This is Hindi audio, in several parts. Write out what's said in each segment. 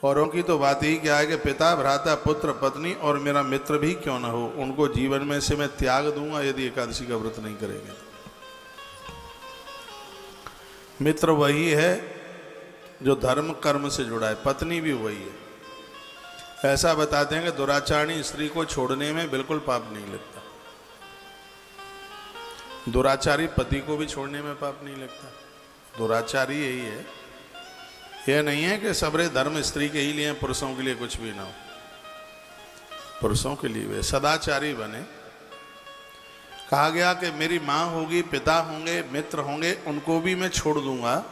औरों की तो बात ही क्या है कि पिता, भ्राता, पुत्र, पत्नी और मेरा मित्र भी क्यों न हो, उनको जीवन में से मैं त्याग दूंगा यदि एकादशी का व्रत नहीं करेंगे। मित्र वही है जो धर्म कर्म से जुड़ा है, पत्नी भी वही है। ऐसा बताते हैं कि दुराचारणी स्त्री को छोड़ने में बिल्कुल पाप नहीं लगता, दुराचारी पति को भी छोड़ने में पाप नहीं लगता। दुराचारी यही है, यह नहीं है कि सबरे धर्म स्त्री के ही लिए, पुरुषों के लिए कुछ भी ना हो। पुरुषों के लिए वे सदाचारी बने। कहा गया कि मेरी माँ होगी, पिता होंगे, मित्र होंगे, उनको भी मैं छोड़ दूंगा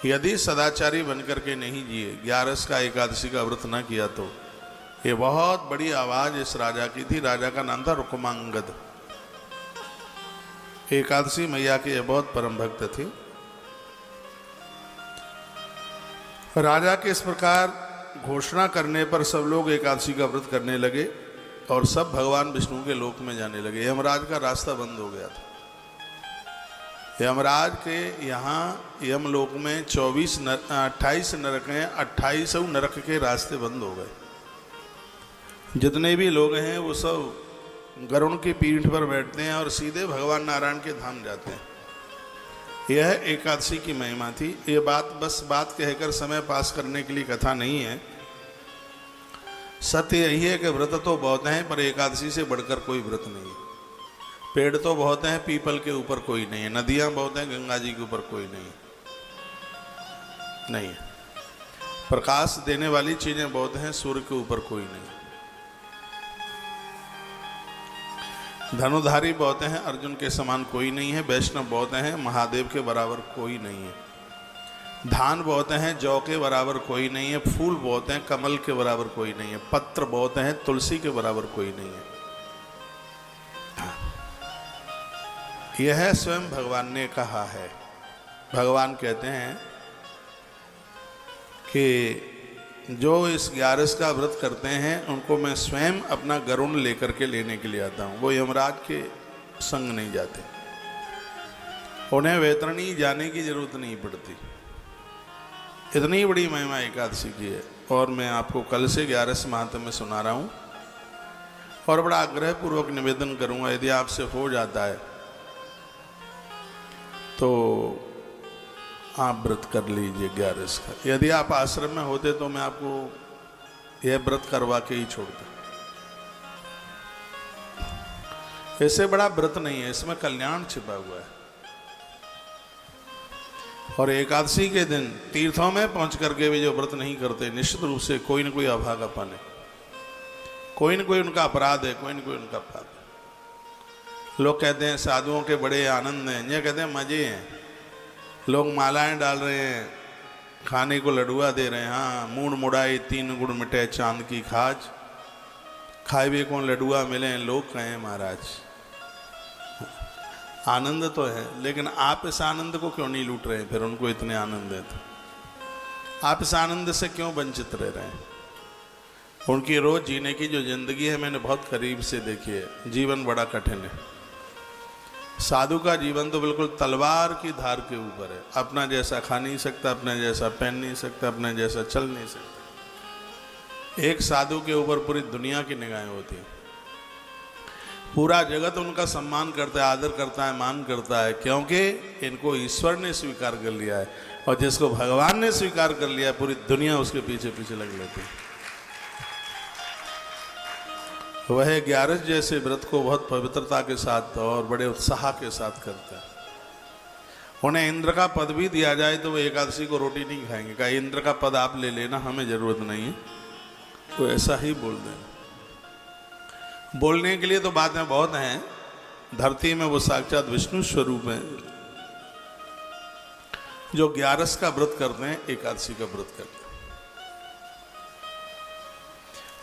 यदि सदाचारी बनकर के नहीं जिए, 11 का एकादशी का व्रत ना किया तो। ये बहुत बड़ी आवाज इस राजा की थी। राजा का नाम था रुक्मांगद। एकादशी मैया के बहुत परम भक्त थे। राजा के इस प्रकार घोषणा करने पर सब लोग एकादशी का व्रत करने लगे और सब भगवान विष्णु के लोक में जाने लगे। यमराज का रास्ता बंद हो गया था। यमराज के यहाँ यमलोक में 28 नरक हैं, 28 नरक के रास्ते बंद हो गए। जितने भी लोग हैं वो सब गरुण की पीठ पर बैठते हैं और सीधे भगवान नारायण के धाम जाते हैं। यह एकादशी की महिमा थी। ये बस बात कहकर समय पास करने के लिए कथा नहीं है। सत्य यही है कि व्रत तो बहुत हैं पर एकादशी से बढ़कर कोई व्रत नहीं है। पेड़ तो बहुत हैं, पीपल के ऊपर कोई नहीं है। नदियां बहुत हैं, गंगा जी के ऊपर कोई नहीं है। प्रकाश देने वाली चीजें बहुत हैं, सूर्य के ऊपर कोई नहीं। धनुधारी बहुत हैं, अर्जुन के समान कोई नहीं है। वैष्णव बहुत हैं, महादेव के बराबर कोई नहीं है। धान बहुत हैं, जौ के बराबर कोई नहीं है। फूल बहुत हैं, कमल के बराबर कोई नहीं है। पत्र बहुत हैं, तुलसी के बराबर कोई नहीं है। यह स्वयं भगवान ने कहा है। भगवान कहते हैं कि जो इस 11 का व्रत करते हैं उनको मैं स्वयं अपना गरुण लेकर के लेने के लिए आता हूँ। वो यमराज के संग नहीं जाते, उन्हें वैतरणी जाने की जरूरत नहीं पड़ती। इतनी बड़ी महिमा एकादशी की है। और मैं आपको कल से 11 महात्म्य में सुना रहा हूँ और बड़ा आग्रह पूर्वक निवेदन करूँगा, यदि आपसे हो जाता है तो आप व्रत कर लीजिए 11 का। यदि आप आश्रम में होते तो मैं आपको यह व्रत करवा के ही छोड़ता। इससे बड़ा व्रत नहीं है, इसमें कल्याण छिपा हुआ है। और एकादशी के दिन तीर्थों में पहुंच करके भी जो व्रत नहीं करते, निश्चित रूप से कोई न कोई अभागापन है, कोई न कोई उनका अपराध है, कोई न कोई उनका पाप है। लोग कहते हैं साधुओं के बड़े आनंद हैं, ये कहते हैं मजे हैं। लोग मालाएं डाल रहे हैं, खाने को लडुआ दे रहे हैं। हाँ, मूड मुड़ाई 3 गुण मिटे चांद की खाज, खाए भी कौन लडुआ मिले लोग कहें महाराज। आनंद तो है, लेकिन आप इस आनंद को क्यों नहीं लूट रहे हैं? फिर उनको इतने आनंद है तो आप इस आनंद से क्यों वंचित रह रहे हैं? उनकी रोज जीने की जो जिंदगी है मैंने बहुत करीब से देखी है। जीवन बड़ा कठिन है। साधु का जीवन तो बिल्कुल तलवार की धार के ऊपर है। अपना जैसा खा नहीं सकता, अपने जैसा पहन नहीं सकता, अपने जैसा चल नहीं सकता। एक साधु के ऊपर पूरी दुनिया की निगाहें होती हैं। पूरा जगत उनका सम्मान करता है, आदर करता है, मान करता है, क्योंकि इनको ईश्वर ने स्वीकार कर लिया है। और जिसको भगवान ने स्वीकार कर लिया है, पूरी दुनिया उसके पीछे पीछे लग लेती है। वह 11 जैसे व्रत को बहुत पवित्रता के साथ और बड़े उत्साह के साथ करता है। उन्हें इंद्र का पद भी दिया जाए तो वो एकादशी को रोटी नहीं खाएंगे। कहा इंद्र का पद आप ले लेना, हमें जरूरत नहीं है। तो ऐसा ही बोल दें। बोलने के लिए तो बातें बहुत हैं। धरती में वो साक्षात विष्णु स्वरूप है जो 11 का व्रत करते हैं, एकादशी का व्रत करते हैं।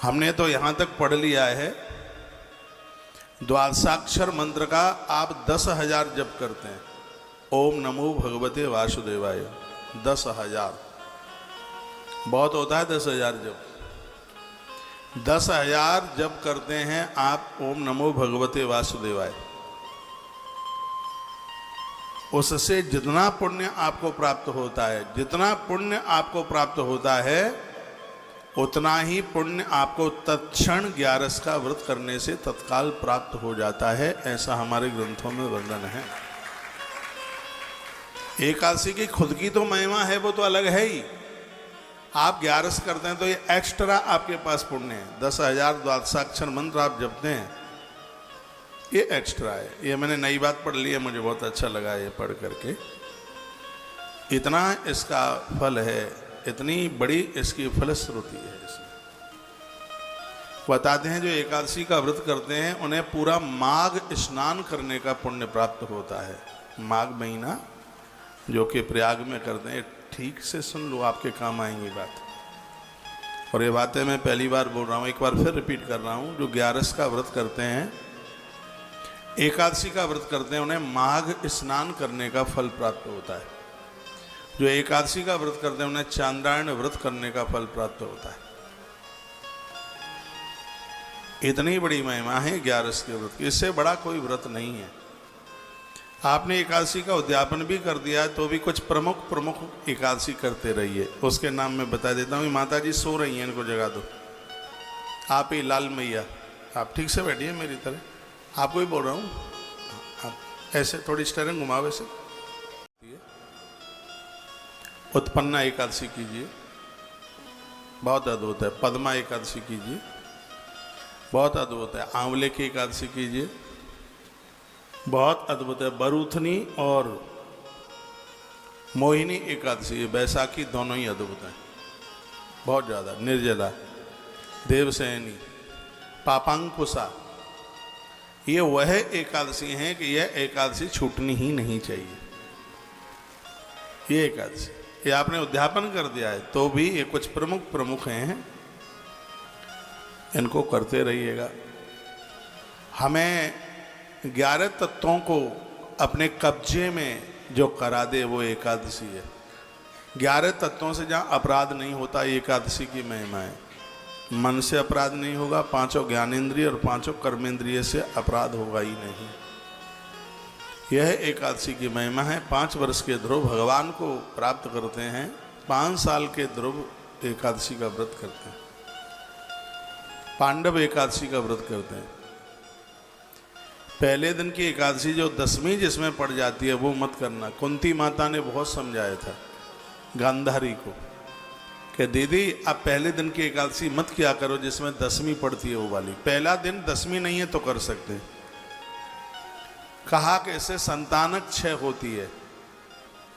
हमने तो यहां तक पढ़ लिया है, द्वादशाक्षर मंत्र का आप 10,000 जप करते हैं। ओम नमो भगवते वासुदेवाय 10,000 बहुत होता है। 10,000 जप 10,000 जप करते हैं आप ओम नमो भगवते वासुदेवाय। उससे जितना पुण्य आपको प्राप्त होता है, जितना पुण्य आपको प्राप्त होता है उतना ही पुण्य आपको तत्क्षण 11 का व्रत करने से तत्काल प्राप्त हो जाता है, ऐसा हमारे ग्रंथों में वर्णन है। एकादशी की खुद की तो महिमा है, वो तो अलग है ही। आप 11 करते हैं तो ये एक्स्ट्रा आपके पास पुण्य है। 10,000 द्वादशाक्षर मंत्र आप जपते हैं, ये एक्स्ट्रा है। ये मैंने नई बात पढ़ ली है, मुझे बहुत अच्छा लगा ये पढ़ करके। इतना इसका फल है, इतनी बड़ी इसकी फलश्रुति है। इसमें बताते हैं जो एकादशी का व्रत करते हैं उन्हें पूरा माघ स्नान करने का पुण्य प्राप्त होता है। माघ महीना जो कि प्रयाग में करते हैं, ठीक से सुन लो, आपके काम आएंगी बात। और ये बातें मैं पहली बार बोल रहा हूँ, एक बार फिर रिपीट कर रहा हूँ। जो 11 का व्रत करते हैं, एकादशी का व्रत करते हैं, उन्हें माघ स्नान करने का फल प्राप्त होता है। जो एकादशी का व्रत करते हैं उन्हें चांद्रायण व्रत करने का फल प्राप्त होता है। इतनी बड़ी महिमा है 11 के व्रत की, इससे बड़ा कोई व्रत नहीं है। आपने एकादशी का उद्यापन भी कर दिया है तो भी कुछ प्रमुख एकादशी करते रहिए। उसके नाम मैं बता देता हूँ। माता जी सो रही हैं, इनको जगा दो। आप ही लाल मैया, आप ठीक से बैठिए मेरी तरह, आपको ही बोल रहा हूँ। आप ऐसे थोड़ी स्टेरिंग घुमाओ, ऐसे। उत्पन्ना एकादशी कीजिए, बहुत अद्भुत है। पद्मा एकादशी कीजिए, बहुत अद्भुत है। आंवले की एकादशी कीजिए, बहुत अद्भुत है। बरूथनी और मोहिनी एकादशी, बैसाखी, दोनों ही अद्भुत हैं, बहुत ज़्यादा। निर्जला, देवसैनी, पापांकुशा, ये वह एकादशी हैं कि यह एकादशी छूटनी ही नहीं चाहिए। ये एकादशी, ये आपने उद्यापन कर दिया है तो भी ये कुछ प्रमुख हैं, इनको करते रहिएगा। हमें 11 तत्वों को अपने कब्जे में जो करा दे वो एकादशी है। 11 तत्वों से जहाँ अपराध नहीं होता, एकादशी की महिमा है। मन से अपराध नहीं होगा, 5 ज्ञानेंद्रिय और 5 कर्मेंद्रिय से अपराध होगा ही नहीं। यह एकादशी की महिमा है। 5 वर्ष के ध्रुव भगवान को प्राप्त करते हैं, 5 साल के ध्रुव एकादशी का व्रत करते हैं। पांडव एकादशी का व्रत करते हैं। पहले दिन की एकादशी जो 10वीं जिसमें पड़ जाती है वो मत करना। कुंती माता ने बहुत समझाया था गांधारी को कि दीदी आप पहले दिन की एकादशी मत किया करो जिसमें 10वीं पड़ती है वो वाली। पहला दिन 10वीं नहीं है तो कर सकते। कहा कि इससे संतानक क्षय होती है,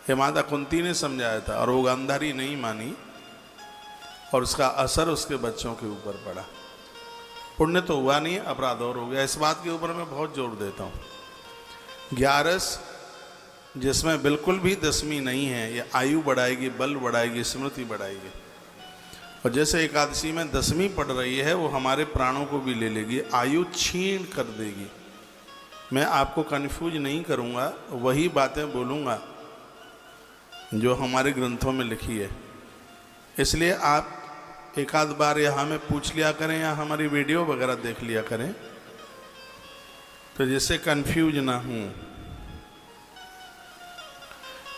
ये माता कुंती ने समझाया था और वो गांधारी नहीं मानी और उसका असर उसके बच्चों के ऊपर पड़ा। पुण्य तो हुआ नहीं, अपराध और हो गया। इस बात के ऊपर मैं बहुत जोर देता हूँ। 11 जिसमें बिल्कुल भी 10वीं नहीं है, ये आयु बढ़ाएगी, बल बढ़ाएगी, स्मृति बढ़ाएगी। और जैसे एकादशी में 10वीं पड़ रही है वो हमारे प्राणों को भी ले लेगी, आयु छीन कर देगी। मैं आपको कन्फ्यूज नहीं करूँगा, वही बातें बोलूँगा जो हमारे ग्रंथों में लिखी है। इसलिए आप एक आध बार यहाँ में पूछ लिया करें या हमारी वीडियो वगैरह देख लिया करें तो जिससे कंफ्यूज ना हूँ।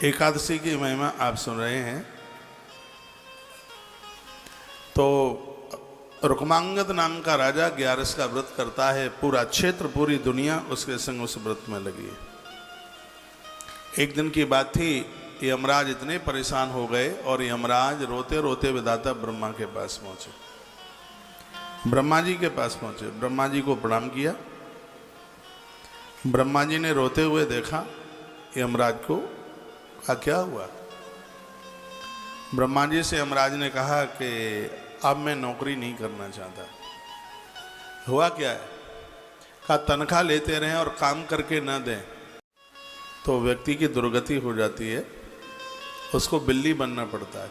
एकादशी की महिमा आप सुन रहे हैं। तो रुक्मांगद नाम का राजा 11 का व्रत करता है। पूरा क्षेत्र, पूरी दुनिया उसके संग उस व्रत में लगी है। एक दिन की बात थी, यमराज इतने परेशान हो गए और यमराज रोते रोते विधाता ब्रह्मा के पास पहुंचे। ब्रह्मा जी के पास पहुंचे, ब्रह्मा जी को प्रणाम किया। ब्रह्मा जी ने रोते हुए देखा यमराज को, कहा क्या हुआ। ब्रह्मा जी से यमराज ने कहा कि अब मैं नौकरी नहीं करना चाहता। हुआ क्या है। कहा तनख्वाह लेते रहें और काम करके न दें तो व्यक्ति की दुर्गति हो जाती है, उसको बिल्ली बनना पड़ता है।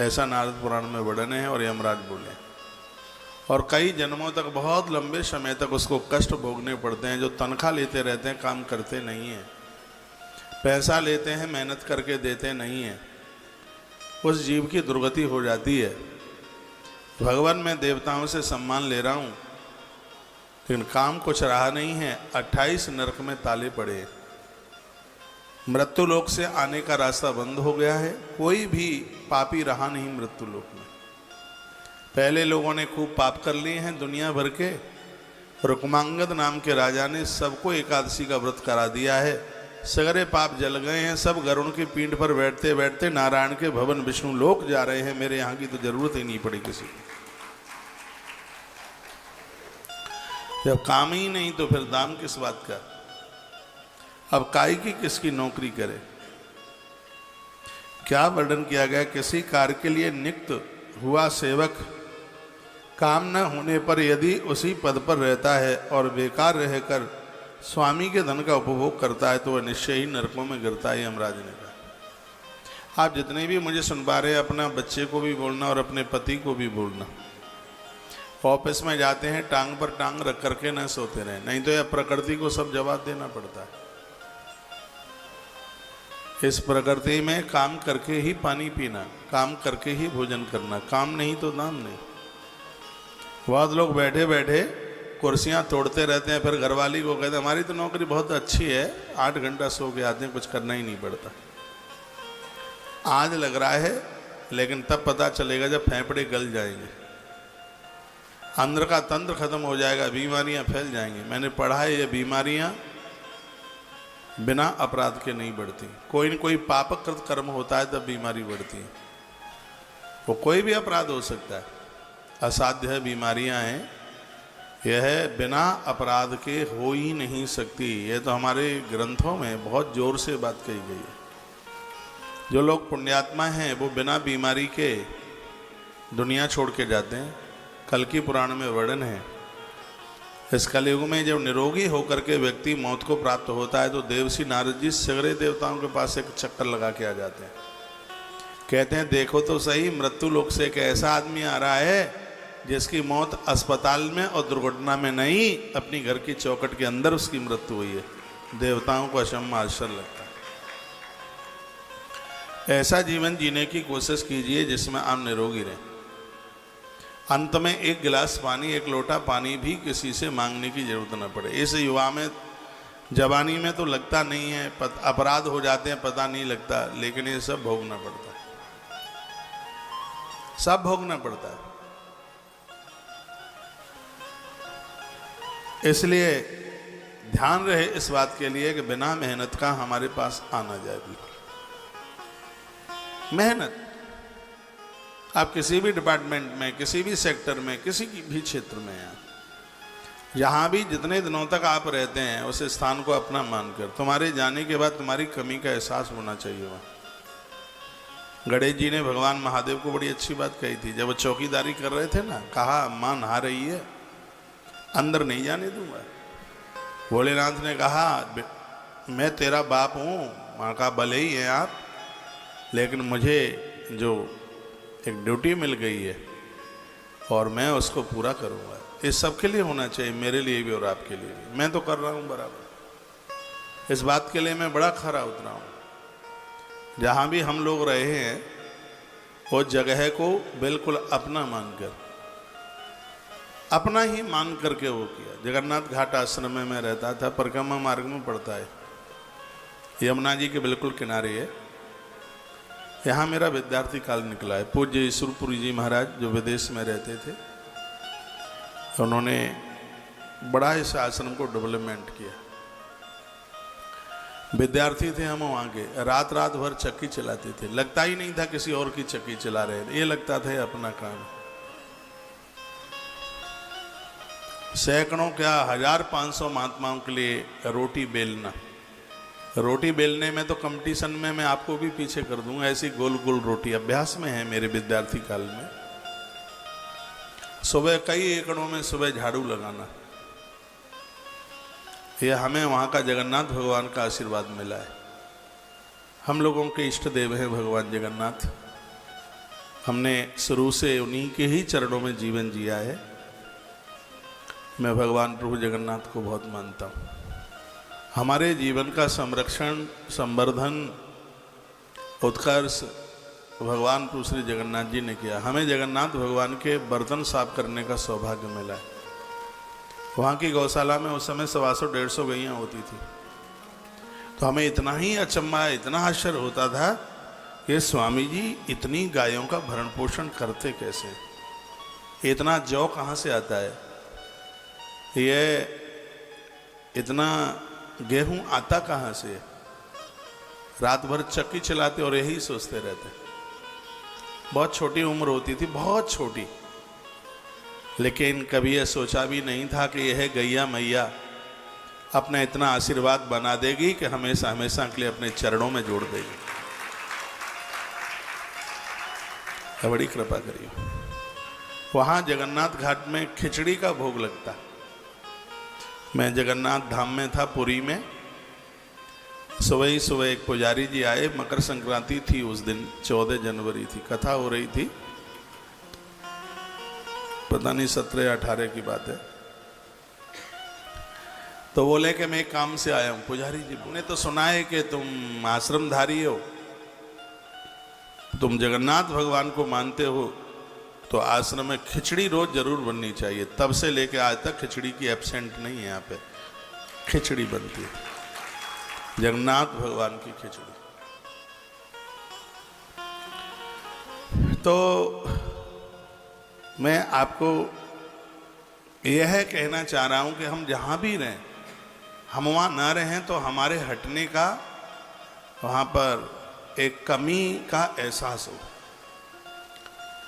ऐसा नारद पुराण में वर्णन है और यमराज बोले। और कई जन्मों तक, बहुत लंबे समय तक उसको कष्ट भोगने पड़ते हैं। जो तनख्वाह लेते रहते हैं, काम करते नहीं हैं, पैसा लेते हैं, मेहनत करके देते नहीं हैं, उस जीव की दुर्गति हो जाती है। भगवान मैं देवताओं से सम्मान ले रहा हूँ लेकिन काम कुछ रहा नहीं है। 28 नरक में ताले पड़े हैं। मृत्यु लोक से आने का रास्ता बंद हो गया है। कोई भी पापी रहा नहीं मृत्यु लोक में। पहले लोगों ने खूब पाप कर लिए हैं दुनिया भर के। रुक्मांगद नाम के राजा ने सबको एकादशी का व्रत करा दिया है, सगरे पाप जल गए हैं, सब गरुड़ की पीठ पर बैठते बैठते नारायण के भवन विष्णु लोक जा रहे हैं। मेरे यहाँ की तो जरूरत ही नहीं पड़ी किसी को। जब काम ही नहीं तो फिर दाम किस बात का। अब काय की किसकी नौकरी करे। क्या वर्णन किया गया, किसी कार्य के लिए नियुक्त हुआ सेवक काम न होने पर यदि उसी पद पर रहता है और बेकार रहकर स्वामी के धन का उपभोग करता है तो वह निश्चय ही नरकों में गिरता है, यमराज ने कहा। आप जितने भी मुझे सुन पा रहे हैं, अपना बच्चे को भी बोलना और अपने पति को भी बोलना, ऑफिस में जाते हैं टांग पर टांग रख करके न सोते रहे, नहीं तो यह प्रकृति को सब जवाब देना पड़ता है। इस प्रकृति में काम करके ही पानी पीना, काम करके ही भोजन करना, काम नहीं तो दाम नहीं। बहुत लोग बैठे बैठे कुर्सियां तोड़ते रहते हैं, फिर घरवाली को कहते हैं हमारी तो नौकरी बहुत अच्छी है, 8 घंटा सो के आते हैं, कुछ करना ही नहीं पड़ता। आज लग रहा है, लेकिन तब पता चलेगा जब फेफड़े गल जाएंगे, अंदर का तंत्र खत्म हो जाएगा, बीमारियां फैल जाएंगी। मैंने पढ़ा है ये बीमारियां बिना अपराध के नहीं बढ़ती। कोई न कोई पापकृत कर्म होता है तब बीमारी बढ़ती है। वो कोई भी अपराध हो सकता है, असाध्य है बीमारियां हैं, यह बिना अपराध के हो ही नहीं सकती। ये तो हमारे ग्रंथों में बहुत जोर से बात कही गई है। जो लोग पुण्यात्मा हैं वो बिना बीमारी के दुनिया छोड़ के जाते हैं। कल की पुराण में वर्णन है, इस कलयुग में जब निरोगी होकर के व्यक्ति मौत को प्राप्त होता है तो देवसी नारद जी सगरे देवताओं के पास एक चक्कर लगा के आ जाते हैं। कहते हैं देखो तो सही, मृत्यु लोक से एक ऐसा आदमी आ रहा है जिसकी मौत अस्पताल में और दुर्घटना में नहीं, अपनी घर की चौखट के अंदर उसकी मृत्यु हुई है। देवताओं को अचंभा आश्चर्य लगता है। ऐसा जीवन जीने की कोशिश कीजिए जिसमें आप निरोगी रहें। अंत में एक गिलास पानी, एक लोटा पानी भी किसी से मांगने की जरूरत न पड़े। इस युवा में, जवानी में तो लगता नहीं है, अपराध हो जाते हैं पता नहीं लगता, लेकिन ये सब भोगना पड़ता है, सब भोगना पड़ता है। इसलिए ध्यान रहे इस बात के लिए कि बिना मेहनत का हमारे पास आना जाए। बिल्कुल मेहनत, आप किसी भी डिपार्टमेंट में, किसी भी सेक्टर में, किसी भी क्षेत्र में हैं, जहाँ भी जितने दिनों तक आप रहते हैं उस स्थान को अपना मानकर, तुम्हारे जाने के बाद तुम्हारी कमी का एहसास होना चाहिए। वहाँ गणेश जी ने भगवान महादेव को बड़ी अच्छी बात कही थी। जब वो चौकीदारी कर रहे थे ना, कहा माँ नहा रही है, अंदर नहीं जाने दूंगा। भोलेनाथ ने कहा मैं तेरा बाप हूँ, माँ का भले ही है आप, लेकिन मुझे जो एक ड्यूटी मिल गई है और मैं उसको पूरा करूँगा। इस सब के लिए होना चाहिए, मेरे लिए भी और आपके लिए भी। मैं तो कर रहा हूँ बराबर। इस बात के लिए मैं बड़ा खरा उतरा हूँ। जहाँ भी हम लोग रहे हैं वो जगह को बिल्कुल अपना मानकर, अपना ही मान करके वो किया। जगन्नाथ घाट आश्रम में मैं रहता था, परिक्रमा मार्ग में पड़ता है, यमुना जी के बिल्कुल किनारे है। यहाँ मेरा विद्यार्थी काल निकला है। पूज्य ईश्वरपुरी जी महाराज जो विदेश में रहते थे, उन्होंने बड़ा इस आश्रम को डेवलपमेंट किया। विद्यार्थी थे हम वहाँ के, रात रात भर चक्की चलाते थे। लगता ही नहीं था किसी और की चक्की चला रहे हैं, ये लगता था अपना काम। सैकड़ों क्या 1500 महात्माओं के लिए रोटी बेलना, रोटी बेलने में तो कंपटीशन में मैं आपको भी पीछे कर दूंगा। ऐसी गोल गोल रोटी अभ्यास में है मेरे विद्यार्थी काल में। सुबह कई एकड़ों में सुबह झाड़ू लगाना, यह हमें वहाँ का जगन्नाथ भगवान का आशीर्वाद मिला है। हम लोगों के इष्ट देव हैं भगवान जगन्नाथ। हमने शुरू से उन्हीं के ही चरणों में जीवन जिया है। मैं भगवान प्रभु जगन्नाथ को बहुत मानता हूँ। हमारे जीवन का संरक्षण, संवर्धन, उत्कर्ष भगवान प्रभु श्री जगन्नाथ जी ने किया। हमें जगन्नाथ भगवान के बर्तन साफ करने का सौभाग्य मिला है। वहाँ की गौशाला में उस समय 125 गैयाँ होती थी, तो हमें इतना ही अचंभा, इतना आश्चर्य होता था कि स्वामी जी इतनी गायों का भरण पोषण करते कैसे। इतना जौ कहाँ से आता है, ये इतना गेहूं आता कहाँ से? रात भर चक्की चलाते और यही सोचते रहते। बहुत छोटी उम्र होती थी, बहुत छोटी, लेकिन कभी यह सोचा भी नहीं था कि यह गैया मैया अपना इतना आशीर्वाद बना देगी कि हमेशा हमेशा के लिए अपने चरणों में जोड़ देगी। बड़ी कृपा करिए। वहाँ जगन्नाथ घाट में खिचड़ी का भोग लगता। मैं जगन्नाथ धाम में था, पुरी में। सुबह ही सुबह एक पुजारी जी आए, मकर संक्रांति थी उस दिन, 14 जनवरी थी, कथा हो रही थी, पता नहीं 17 या 18 की बात है। तो बोले कि मैं काम से आया हूँ। पुजारी जी, उन्हें तो सुना है कि तुम आश्रमधारी हो, तुम जगन्नाथ भगवान को मानते हो, तो आश्रम में खिचड़ी रोज जरूर बननी चाहिए। तब से लेके आज तक खिचड़ी की एब्सेंट नहीं है, यहाँ पे खिचड़ी बनती है, जगन्नाथ भगवान की खिचड़ी। तो मैं आपको यह कहना चाह रहा हूं कि हम जहां भी रहें, हम वहां ना रहें तो हमारे हटने का वहां पर एक कमी का एहसास हो,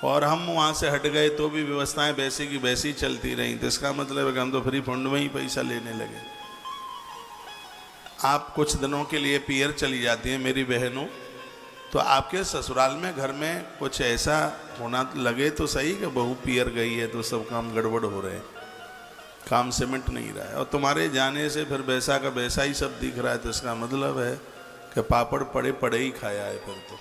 और हम वहाँ से हट गए तो भी व्यवस्थाएं वैसी की वैसी चलती रहीं, तो इसका मतलब है कि हम तो फ्री फंड में ही पैसा लेने लगे। आप कुछ दिनों के लिए पियर चली जाती हैं मेरी बहनों, तो आपके ससुराल में घर में कुछ ऐसा होना लगे तो सही कि बहू पियर गई है तो सब काम गड़बड़ हो रहे हैं, काम सिमट नहीं रहा है, और तुम्हारे जाने से फिर वैसा का वैसा ही सब दिख रहा है, तो इसका मतलब है कि पापड़ पड़े पड़े ही खाया है। फिर तो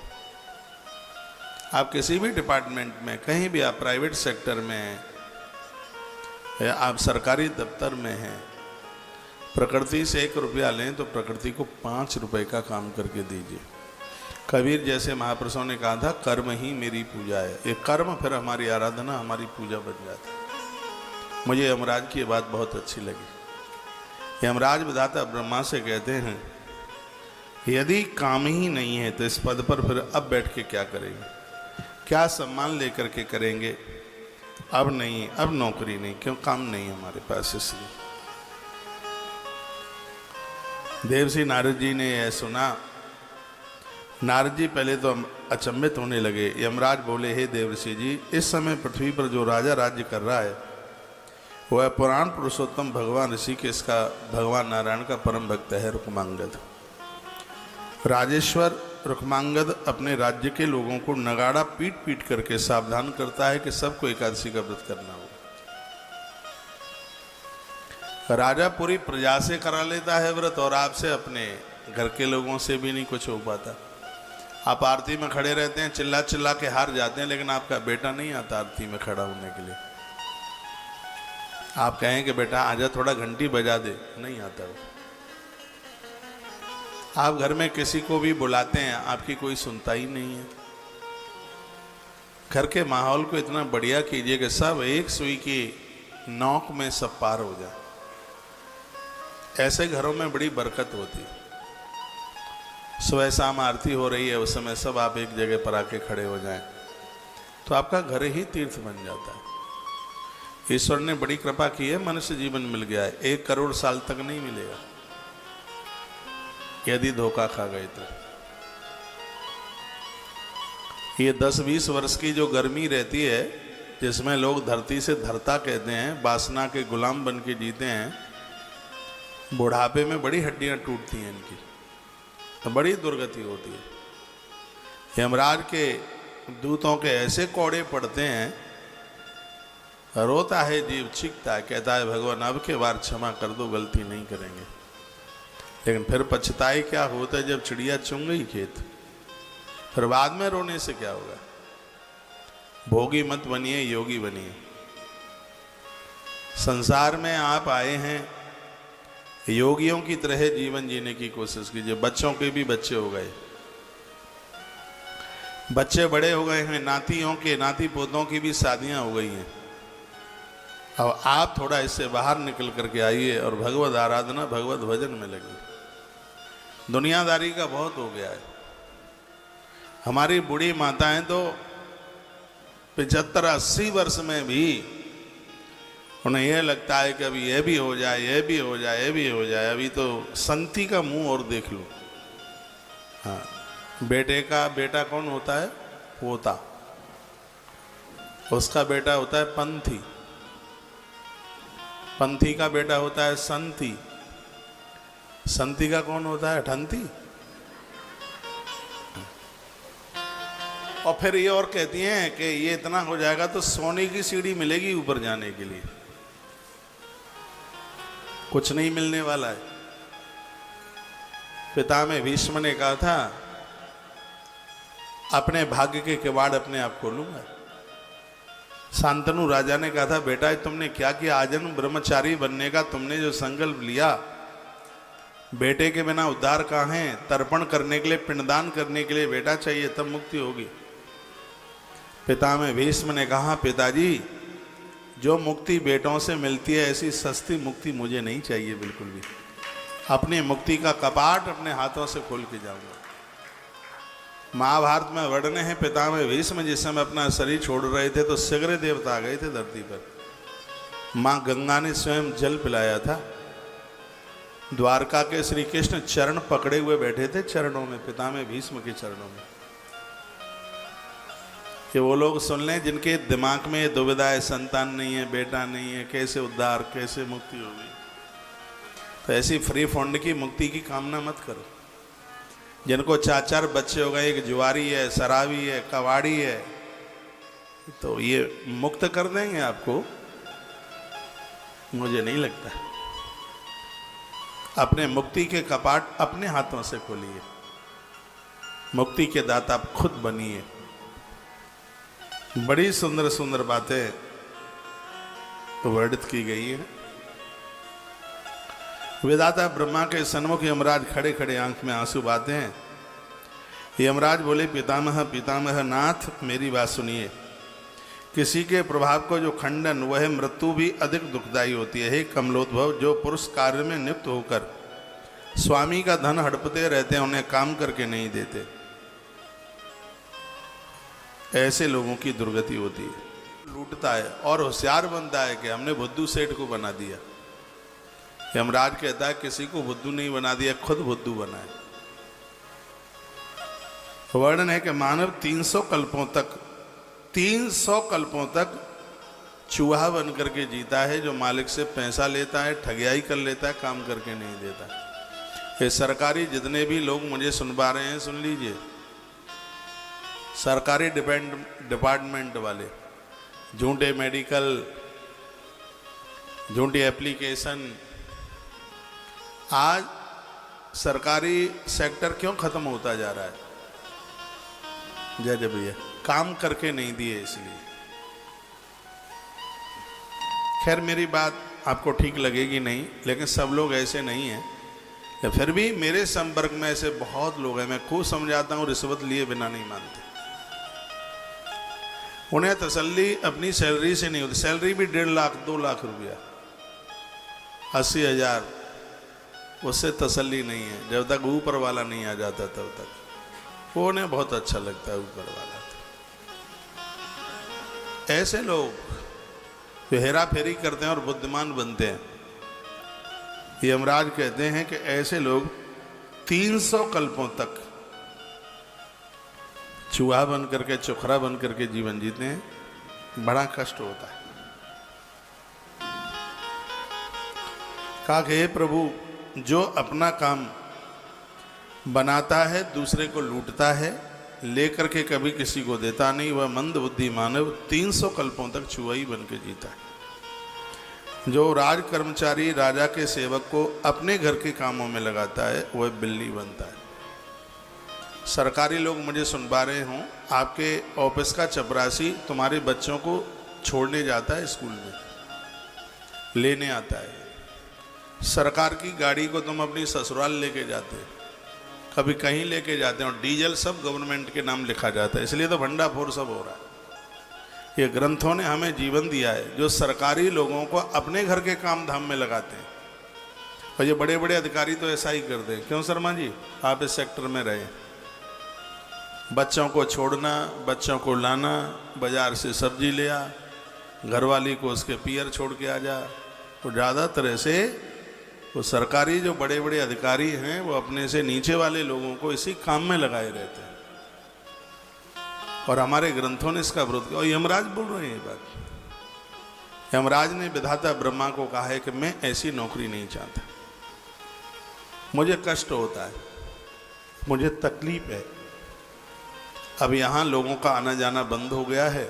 आप किसी भी डिपार्टमेंट में, कहीं भी, आप प्राइवेट सेक्टर में हैं या आप सरकारी दफ्तर में हैं, प्रकृति से 1 रुपया लें तो प्रकृति को 5 रुपए का काम करके दीजिए। कबीर जैसे महापुरुषों ने कहा था, कर्म ही मेरी पूजा है। ये कर्म फिर हमारी आराधना, हमारी पूजा बन जाती है। मुझे यमराज की बात बहुत अच्छी लगी। यमराज विधाता ब्रह्मा से कहते हैं, यदि काम ही नहीं है तो इस पद पर फिर अब बैठ के क्या करेंगे, क्या सम्मान लेकर के करेंगे? अब नहीं, अब नौकरी नहीं, क्यों? काम नहीं हमारे पास। इसलिए देवर्षि नारद जी ने यह सुना। नारद जी पहले तो अचंभित होने लगे। यमराज बोले, हे देवर्षि जी, इस समय पृथ्वी पर जो राजा राज्य कर रहा है वह पुराण पुरुषोत्तम भगवान ऋषिकेश का, भगवान नारायण का परम भक्त है रुक्मांगद। राजेश्वर रुक्मांगद अपने राज्य के लोगों को नगाड़ा पीट पीट करके सावधान करता है कि सबको एकादशी का व्रत करना होगा। राजा पूरी प्रजा से करा लेता है व्रत, और आपसे, अपने घर के लोगों से भी नहीं कुछ हो पाता। आप आरती में खड़े रहते हैं, चिल्ला चिल्ला के हार जाते हैं, लेकिन आपका बेटा नहीं आता आरती में खड़ा होने के लिए। आप कहें कि बेटा आजा, थोड़ा घंटी बजा दे, नहीं आता वो। आप घर में किसी को भी बुलाते हैं, आपकी कोई सुनता ही नहीं है। घर के माहौल को इतना बढ़िया कीजिए कि सब एक सुई की नोक में सब पार हो जाए। ऐसे घरों में बड़ी बरकत होती है। सुबह शाम आरती हो रही है, उस समय सब आप एक जगह पर आके खड़े हो जाएं, तो आपका घर ही तीर्थ बन जाता है। ईश्वर ने बड़ी कृपा की है, मनुष्य जीवन मिल गया है। 1 करोड़ साल तक नहीं मिलेगा यदि धोखा खा गए तो। ये 10-20 वर्ष की जो गर्मी रहती है, जिसमें लोग धरती से धरता कहते हैं, वासना के गुलाम बन के जीते हैं, बुढ़ापे में बड़ी हड्डियां टूटती हैं इनकी, तो बड़ी दुर्गति होती है। यमराज के दूतों के ऐसे कौड़े पड़ते हैं, रोता है जीव, चीखता है, कहता है भगवान अब के बार क्षमा कर दो, गलती नहीं करेंगे। लेकिन फिर पछताए क्या होता है जब चिड़िया चुंग गई खेत, फिर बाद में रोने से क्या होगा। भोगी मत बनिए, योगी बनिए। संसार में आप आए हैं, योगियों की तरह जीवन जीने की कोशिश कीजिए। बच्चों के भी बच्चे हो गए, बच्चे बड़े हो गए हैं, नातियों के, नाती पोतों की भी शादियां हो गई हैं। अब आप थोड़ा इससे बाहर निकल करके आइए और भगवत आराधना, भगवत भजन में लगिए। दुनियादारी का बहुत हो गया है। हमारी बूढ़ी माताएं तो 75-80 वर्ष में भी उन्हें यह लगता है कि अभी ये भी हो जाए, ये भी हो जाए, ये भी हो जाए। अभी तो संती का मुंह और देख लो। हाँ, बेटे का बेटा कौन होता है? पोता। उसका बेटा होता है पंथी, पंथी का बेटा होता है संती, संती का कौन होता है? ठंती। और फिर ये और कहती हैं कि ये इतना हो जाएगा तो सोने की सीढ़ी मिलेगी ऊपर जाने के लिए। कुछ नहीं मिलने वाला है। पितामह भीष्म ने कहा था, अपने भाग्य के किवाड़ अपने आप खोलूंगा। शांतनु राजा ने कहा था, बेटा तुमने क्या किया? आजन्म ब्रह्मचारी बनने का तुमने जो संकल्प लिया, बेटे के बिना उद्धार कहाँ है? तर्पण करने के लिए, पिंडदान करने के लिए बेटा चाहिए, तब मुक्ति होगी। पितामह भीष्म ने कहा, पिताजी जो मुक्ति बेटों से मिलती है ऐसी सस्ती मुक्ति मुझे नहीं चाहिए बिल्कुल भी। अपनी मुक्ति का कपाट अपने हाथों से खोल के जाऊंगा। महाभारत में वर्णन है, पितामह भीष्म जिस समय अपना शरीर छोड़ रहे थे तो सगरे देवता आ गए थे धरती पर। माँ गंगा ने स्वयं जल पिलाया था। द्वारका के श्री कृष्ण चरण पकड़े हुए बैठे थे चरणों में, पितामह भीष्म के चरणों में। कि वो लोग सुन लें जिनके दिमाग में ये दुविधा है, संतान नहीं है, बेटा नहीं है, कैसे उद्धार, कैसे मुक्ति होगी। तो ऐसी फ्री फंड की मुक्ति की कामना मत करो। जिनको 4-4 बच्चे हो गए, एक जुआरी है, शराबी है, कबाड़ी है, तो ये मुक्त कर देंगे आपको? मुझे नहीं लगता। अपने मुक्ति के कपाट अपने हाथों से खोलिए। मुक्ति के दाता आप खुद बनिए। बड़ी सुंदर सुंदर बातें वर्णित की गई है। वेदाता ब्रह्मा के सन्मुख यमराज खड़े खड़े आंख में आंसू बहाते हैं। यमराज बोले, पितामह पितामह नाथ मेरी बात सुनिए। किसी के प्रभाव को जो खंडन, वह मृत्यु भी अधिक दुखदायी होती है। हे कमलोद्भव, जो पुरुष कार्य में नियुक्त होकर स्वामी का धन हड़पते रहते हैं, उन्हें काम करके नहीं देते, ऐसे लोगों की दुर्गति होती है। लूटता है और होशियार बनता है कि हमने बुद्धू सेठ को बना दिया। यमराज कहता है, किसी को बुद्धू नहीं बना दिया, खुद बुद्धू बना है। वर्णन है कि मानव 300 कल्पों तक चूहा बन करके जीता है, जो मालिक से पैसा लेता है, ठगियाई कर लेता है, काम करके नहीं देता। ये सरकारी जितने भी लोग मुझे सुन पा रहे हैं, सुन लीजिए। सरकारी डिपार्टमेंट वाले, झूठे मेडिकल, झूठी एप्लीकेशन। आज सरकारी सेक्टर क्यों खत्म होता जा रहा है? जय भैया, काम करके नहीं दिए इसलिए। खैर मेरी बात आपको ठीक लगेगी नहीं, लेकिन सब लोग ऐसे नहीं हैं। या फिर भी मेरे संपर्क में ऐसे बहुत लोग हैं, मैं खूब समझाता हूँ, रिश्वत लिए बिना नहीं मानते। उन्हें तसल्ली अपनी सैलरी से नहीं होती। सैलरी भी 1.5 लाख 2 लाख रुपया, 80,000, उससे तसल्ली नहीं है। जब तक ऊपर वाला नहीं आ जाता तब तक वो उन्हें बहुत अच्छा लगता है ऊपर वाला। ऐसे लोग जो हेरा फेरी करते हैं और बुद्धिमान बनते हैं, यमराज कहते हैं कि ऐसे लोग 300 कल्पों तक चूहा बन करके, चोखरा बन करके जीवन जीते हैं। बड़ा कष्ट होता है। कहा कि हे प्रभु, जो अपना काम बनाता है दूसरे को लूटता है, लेकर के कभी किसी को देता नहीं, वह मंद बुद्धि मानव 300 कल्पों तक चूहा ही बन के जीता है। जो राज कर्मचारी राजा के सेवक को अपने घर के कामों में लगाता है, वह बिल्ली बनता है। सरकारी लोग मुझे सुन पा रहे हों, आपके ऑफिस का चपरासी तुम्हारे बच्चों को छोड़ने जाता है, स्कूल में लेने आता है। सरकार की गाड़ी को तुम अपनी ससुराल लेके जाते, कभी कहीं लेके जाते हैं, और डीजल सब गवर्नमेंट के नाम लिखा जाता है। इसलिए तो भंडाफोड़ सब हो रहा है। ये ग्रंथों ने हमें जीवन दिया है, जो सरकारी लोगों को अपने घर के काम धाम में लगाते हैं। और ये बड़े बड़े अधिकारी तो ऐसा ही करते हैं। क्यों शर्मा जी, आप इस सेक्टर में रहे, बच्चों को छोड़ना, बच्चों को लाना, बाजार से सब्जी ले आ, घरवाली को उसके पियर छोड़ के आ जा। तो ज़्यादातर ऐसे वो सरकारी जो बड़े बड़े अधिकारी हैं वो अपने से नीचे वाले लोगों को इसी काम में लगाए रहते हैं। और हमारे ग्रंथों ने इसका विरोध किया। और यमराज बोल रहे हैं ये बात। यमराज ने विधाता ब्रह्मा को कहा है कि मैं ऐसी नौकरी नहीं चाहता, मुझे कष्ट होता है, मुझे तकलीफ है। अब यहाँ लोगों का आना जाना बंद हो गया है,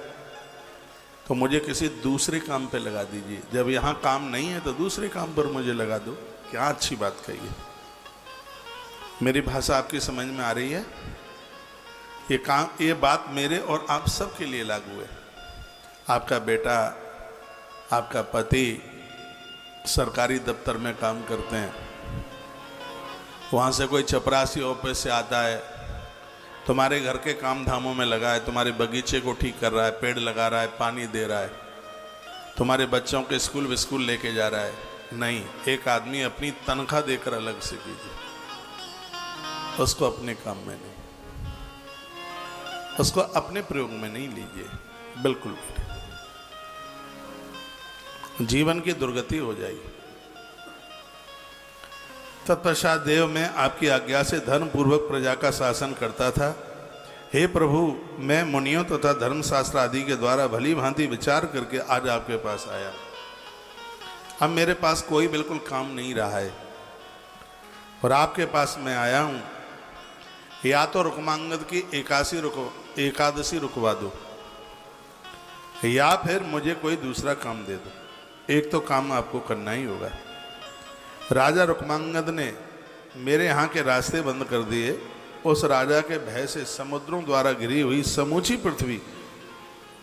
तो मुझे किसी दूसरे काम पे लगा दीजिए। जब यहाँ काम नहीं है तो दूसरे काम पर मुझे लगा दो। क्या अच्छी बात कही है। मेरी भाषा आपकी समझ में आ रही है? ये बात मेरे और आप सब के लिए लागू है। आपका बेटा, आपका पति सरकारी दफ्तर में काम करते हैं, वहाँ से कोई चपरासी ऑफिस से आता है, तुम्हारे घर के काम धामों में लगा है, तुम्हारे बगीचे को ठीक कर रहा है, पेड़ लगा रहा है, पानी दे रहा है, तुम्हारे बच्चों के स्कूल विस्कूल लेके जा रहा है। नहीं, एक आदमी अपनी तनख्वाह देकर अलग से कीजिए, उसको अपने काम में नहीं, उसको अपने प्रयोग में नहीं लीजिए, बिल्कुल भी। जीवन की दुर्गति हो जाएगी। तत्पश्चात देव मैं आपकी आज्ञा से धर्म पूर्वक प्रजा का शासन करता था। हे प्रभु, मैं मुनियों तथा धर्मशास्त्र आदि के द्वारा भली भांति विचार करके आज आपके पास आया। अब मेरे पास कोई बिल्कुल काम नहीं रहा है और आपके पास मैं आया हूँ। या तो रुक्मांगद की एकादशी रुकवा दो, या फिर मुझे कोई दूसरा काम दे दो। एक तो काम आपको करना ही होगा। राजा रुक्मांगद ने मेरे यहाँ के रास्ते बंद कर दिए। उस राजा के भय से समुद्रों द्वारा घिरी हुई समूची पृथ्वी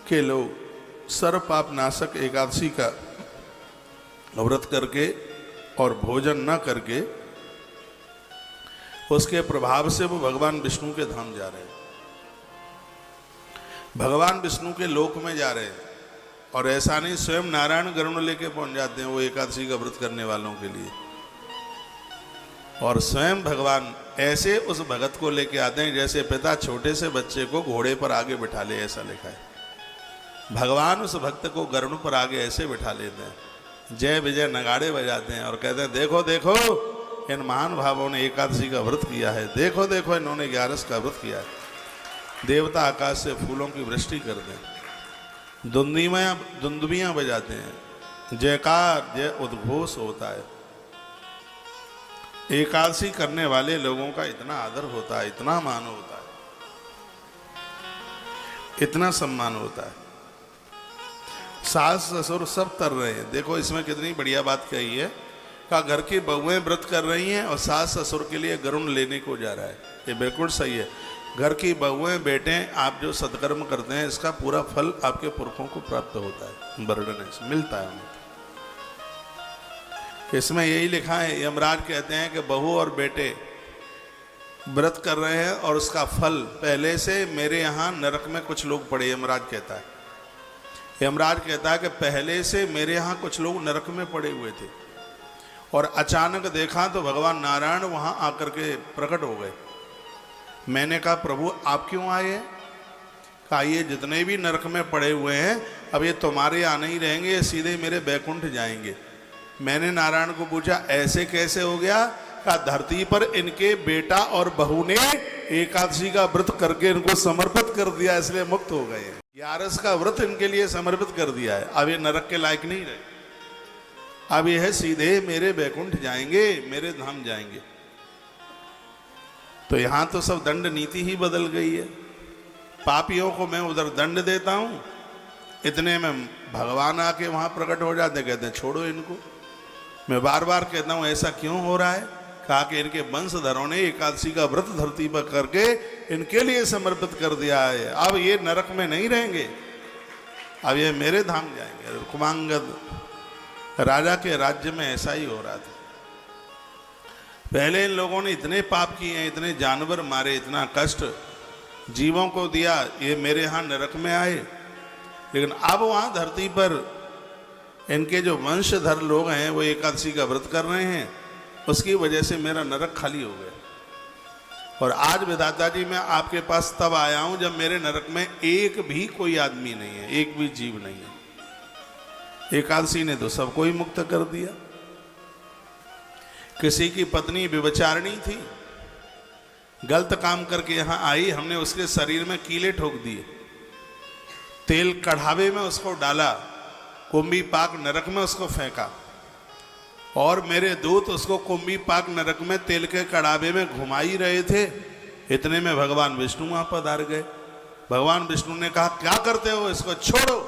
के लोग सर्वपाप नाशक एकादशी का व्रत करके और भोजन न करके उसके प्रभाव से वो भगवान विष्णु के धाम जा रहे हैं, भगवान विष्णु के लोक में जा रहे हैं। और ऐसा नहीं, स्वयं नारायण गरुड़ लेके पहुंच जाते हैं वो एकादशी का व्रत करने वालों के लिए। और स्वयं भगवान ऐसे उस भगत को लेके आते हैं जैसे पिता छोटे से बच्चे को घोड़े पर आगे बिठा ले, ऐसा लिखा है। भगवान उस भक्त को गरुड़ पर आगे ऐसे बिठा लेते हैं, जय विजय नगाड़े बजाते हैं और कहते हैं देखो देखो इन महान भावों ने एकादशी का व्रत किया है, देखो देखो इन्होंने 11 का व्रत किया है। देवता आकाश से फूलों की वृष्टि कर दें, दुंदुबियाँ बजाते हैं, जयकार जय उद्घोष होता है। एकादशी करने वाले लोगों का इतना आदर होता है, इतना मान होता है, इतना सम्मान होता है। सास ससुर सब तर रहे हैं। देखो इसमें कितनी बढ़िया बात कही है। का घर की बहुएं व्रत कर रही हैं और सास ससुर के लिए गरुड़ लेने को जा रहा है। ये बिल्कुल सही है। घर की बहुएं बेटे आप जो सत्कर्म करते हैं इसका पूरा फल आपके पुरखों को प्राप्त होता है, बर्डन मिलता है उन्हें। इसमें यही लिखा है, यमराज कहते हैं कि बहू और बेटे व्रत कर रहे हैं और उसका फल पहले से मेरे यहाँ नरक में कुछ लोग पड़े। यमराज कहता है, यमराज कहता है कि पहले से मेरे यहाँ कुछ लोग नरक में पड़े हुए थे और अचानक देखा तो भगवान नारायण वहाँ आकर के प्रकट हो गए। मैंने कहा प्रभु आप क्यों आए? कहा ये जितने भी नरक में पड़े हुए हैं अब ये तुम्हारे यहाँ नहीं रहेंगे, ये सीधे मेरे बैकुंठ जाएंगे। मैंने नारायण को पूछा ऐसे कैसे हो गया? कहा धरती पर इनके बेटा और बहू ने एकादशी का व्रत करके इनको समर्पित कर दिया, इसलिए मुक्त हो गए। 11 का व्रत इनके लिए समर्पित कर दिया है। अब ये नरक के लायक नहीं रहे, अब ये है सीधे मेरे बैकुंठ जाएंगे, मेरे धाम जाएंगे। तो यहां तो सब दंड नीति ही बदल गई है। पापियों को मैं उधर दंड देता हूं, इतने में भगवान आके वहां प्रकट हो जाते, कहते हैं छोड़ो इनको। मैं बार बार कहता हूं ऐसा क्यों हो रहा है? कहा कि इनके वंशधरों ने एकादशी का व्रत धरती पर करके इनके लिए समर्पित कर दिया है। अब ये नरक में नहीं रहेंगे, अब ये मेरे धाम जाएंगे। रुक्मांगद राजा के राज्य में ऐसा ही हो रहा था। पहले इन लोगों ने इतने पाप किए हैं, इतने जानवर मारे, इतना कष्ट जीवों को दिया, ये मेरे यहाँ नरक में आए। लेकिन अब वहाँ धरती पर इनके जो वंशधर लोग हैं वो एकादशी का व्रत कर रहे हैं, उसकी वजह से मेरा नरक खाली हो गया। और आज विधाता जी मैं आपके पास तब आया हूं जब मेरे नरक में एक भी कोई आदमी नहीं है, एक भी जीव नहीं है। एकादशी ने तो सबको ही मुक्त कर दिया। किसी की पत्नी व्यभिचारिणी थी, गलत काम करके यहां आई, हमने उसके शरीर में कीले ठोक दिए, तेल कढ़ावे में उसको डाला, कुंभी पाक नरक में उसको फेंका, और मेरे दूत उसको कुंभी पाक नरक में तेल के कड़ावे में घुमा ही रहे थे। इतने में भगवान विष्णु वहां पधार गए। भगवान विष्णु ने कहा क्या करते हो, इसको छोड़ो,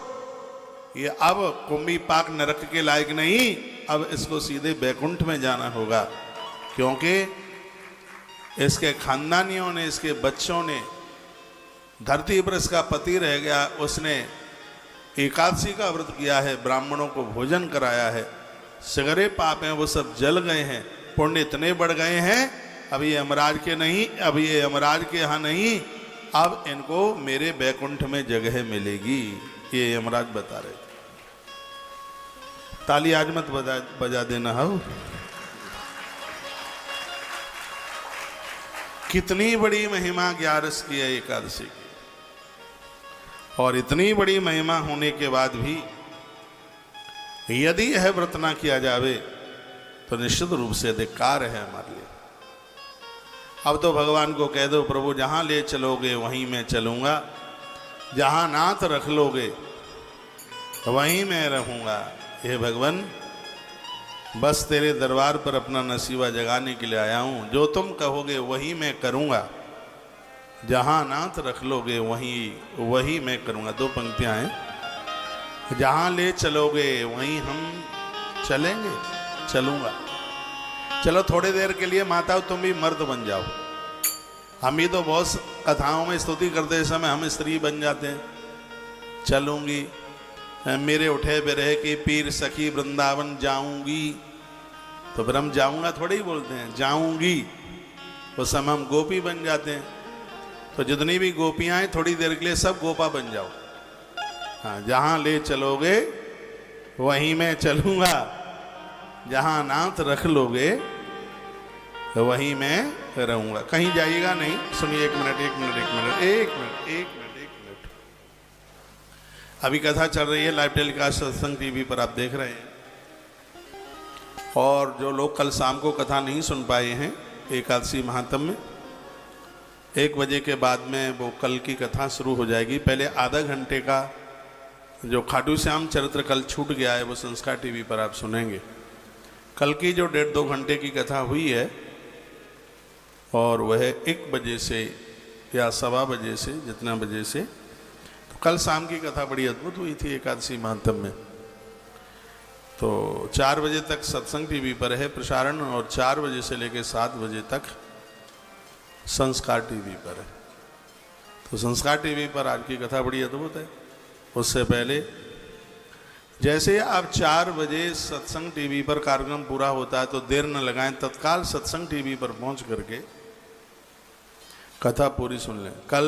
ये अब कुंभी पाक नरक के लायक नहीं, अब इसको सीधे बैकुंठ में जाना होगा, क्योंकि इसके खानदानियों ने, इसके बच्चों ने, धरती पर इसका पति रह गया, उसने एकादशी का व्रत किया है, ब्राह्मणों को भोजन कराया है, सगरे पाप हैं वो सब जल गए हैं, पुण्य इतने बढ़ गए हैं, अब ये यमराज के नहीं, अब ये यमराज के यहाँ नहीं, अब इनको मेरे बैकुंठ में जगह मिलेगी, ये यमराज बता रहे थे। ताली आज मत बजा देना हो। कितनी बड़ी महिमा ग्यारस की है एकादशी की, और इतनी बड़ी महिमा होने के बाद भी यदि यह व्रत ना किया जावे तो निश्चित रूप से धिक्कार है हमारे लिए। अब तो भगवान को कह दो, प्रभु जहां ले चलोगे वहीं मैं चलूंगा, जहां नाथ रख लोगे वहीं मैं रहूंगा। हे भगवान, बस तेरे दरबार पर अपना नसीबा जगाने के लिए आया हूं, जो तुम कहोगे वही मैं करूंगा, जहां नाथ रख लोगे वही मैं करूंगा। दो पंक्तियां हैं, जहां ले चलोगे वहीं हम चलेंगे, चलूंगा। चलो थोड़ी देर के लिए माता तुम भी मर्द बन जाओ, हम भी तो बहुत कथाओं में स्तुति करते समय हम स्त्री बन जाते हैं। चलूंगी मेरे उठे बिरह की पीर सखी वृंदावन जाऊंगी, तो फिर हम जाऊंगा थोड़ी ही बोलते हैं, जाऊंगी, उस समय हम गोपी बन जाते हैं। तो जितनी भी गोपियां हैं थोड़ी देर के लिए सब गोपा बन जाओ। हाँ, जहां ले चलोगे वहीं मैं चलूंगा, जहां नाथ रख लोगे वहीं मैं रहूंगा। कहीं जाइएगा नहीं। सुनिए, एक मिनट। अभी कथा चल रही है, लाइव टेलीकास्ट सत्संग टीवी पर आप देख रहे हैं, और जो लोग कल शाम को कथा नहीं सुन पाए हैं एकादशी महात्म में, 1 बजे के बाद में वो कल की कथा शुरू हो जाएगी। पहले आधा घंटे का जो खाटू श्याम चरित्र कल छूट गया है वो संस्कार टीवी पर आप सुनेंगे। कल की जो 1.5-2 घंटे की कथा हुई है, और वह 1 बजे से या 1:15 बजे से, जितना बजे से, तो कल शाम की कथा बड़ी अद्भुत हुई थी एकादशी महात्म में। तो 4 बजे तक सत्संग टीवी पर है प्रसारण, और 4 बजे से लेकर 7 बजे तक संस्कार टीवी पर है। तो संस्कार टीवी पर आज की कथा बड़ी अद्भुत है। उससे पहले जैसे आप 4 बजे सत्संग टीवी पर कार्यक्रम पूरा होता है तो देर न लगाएं, तत्काल सत्संग टीवी पर पहुंच करके कथा पूरी सुन लें। कल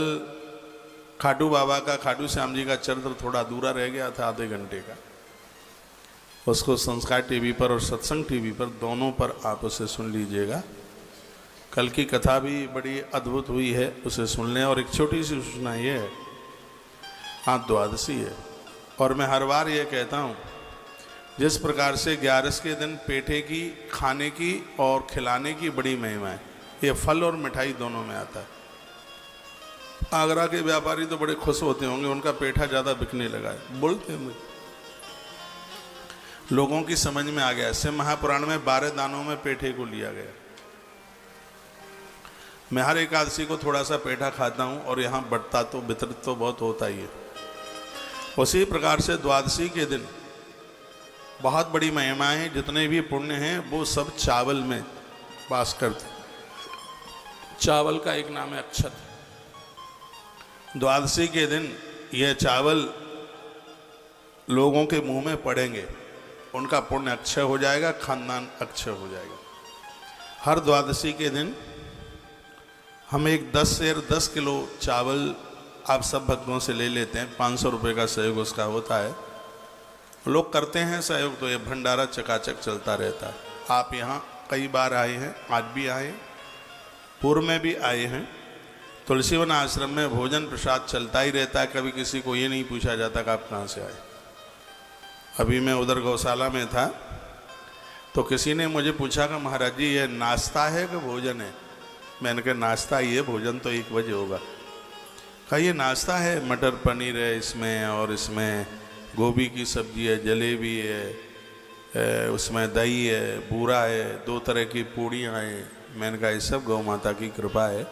खाटू बाबा का, खाटू श्याम जी का चरित्र थोड़ा अधूरा रह गया था आधे घंटे का, उसको संस्कार टीवी पर और सत्संग टीवी पर दोनों पर आप उसे सुन लीजिएगा। कल की कथा भी बड़ी अद्भुत हुई है, उसे सुन लें। और एक छोटी सी सूचना ये है, आज द्वादशी है, और मैं हर बार ये कहता हूँ, जिस प्रकार से 11 के दिन पेठे की, खाने की और खिलाने की बड़ी महिमा है, ये फल और मिठाई दोनों में आता है। आगरा के व्यापारी तो बड़े खुश होते होंगे, उनका पेठा ज़्यादा बिकने लगा है, बोलते हैं। लोगों की समझ में आ गया। शिव महापुराण में 12 दानों में पेठे को लिया गया। मैं हर एकादशी को थोड़ा सा पेठा खाता हूँ, और यहाँ बंटता तो, वितरित तो बहुत होता ही है। उसी प्रकार से द्वादशी के दिन बहुत बड़ी महिमा है। जितने भी पुण्य हैं वो सब चावल में वास करते। चावल का एक नाम है अक्षत। द्वादशी के दिन यह चावल लोगों के मुंह में पड़ेंगे, उनका पुण्य अक्षय हो जाएगा, खानदान अक्षय हो जाएगा। हर द्वादशी के दिन हम एक 10 सेर 10 किलो चावल आप सब भक्तों से ले लेते हैं। 500 रुपये का सहयोग उसका होता है। लोग करते हैं सहयोग, तो ये भंडारा चकाचक चलता रहता है। आप यहाँ कई बार आए हैं, आज भी आए, पूर्व में भी आए हैं। तुलसीवन आश्रम में भोजन प्रसाद चलता ही रहता है, कभी किसी को ये नहीं पूछा जाता कि आप कहाँ से आए। अभी मैं उधर गौशाला में था तो किसी ने मुझे पूछा कि महाराज जी ये नाश्ता है कि भोजन है। मैंने कहा नाश्ता ही है, भोजन तो 1 बजे होगा। कहा ये नाश्ता है, मटर पनीर है इसमें, और इसमें गोभी की सब्जी है, जलेबी है, उसमें दही है, बूरा है, 2 तरह की पूड़ियाँ हैं। मैंने कहा ये सब गौ माता की कृपा है,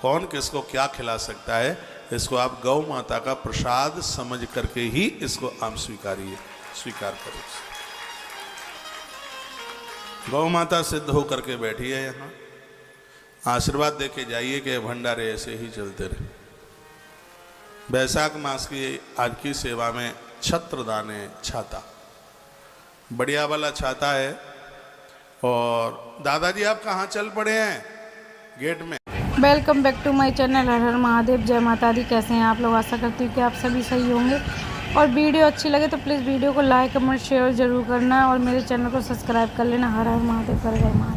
कौन किसको क्या खिला सकता है, इसको आप गौ माता का प्रसाद समझ करके ही इसको आप स्वीकार करो। गौ माता सिद्ध होकर के बैठी है यहाँ, आशीर्वाद दे के जाइए कि भंडारे ऐसे ही चलते रहे। बैसाख मास की आज की सेवा में छत्रदान छाता, बढ़िया वाला छाता है। और दादाजी आप कहाँ चल पड़े हैं? गेट में। Welcome back to my channel हर हर महादेव, जय माता दी। कैसे हैं आप लोग? आशा करती हूँ कि आप सभी सही होंगे। और वीडियो अच्छी लगे तो प्लीज़ वीडियो को लाइक कमेंट शेयर ज़रूर करना और मेरे चैनल को सब्सक्राइब कर लेना। हर हर महादेव, हर हर महादेव।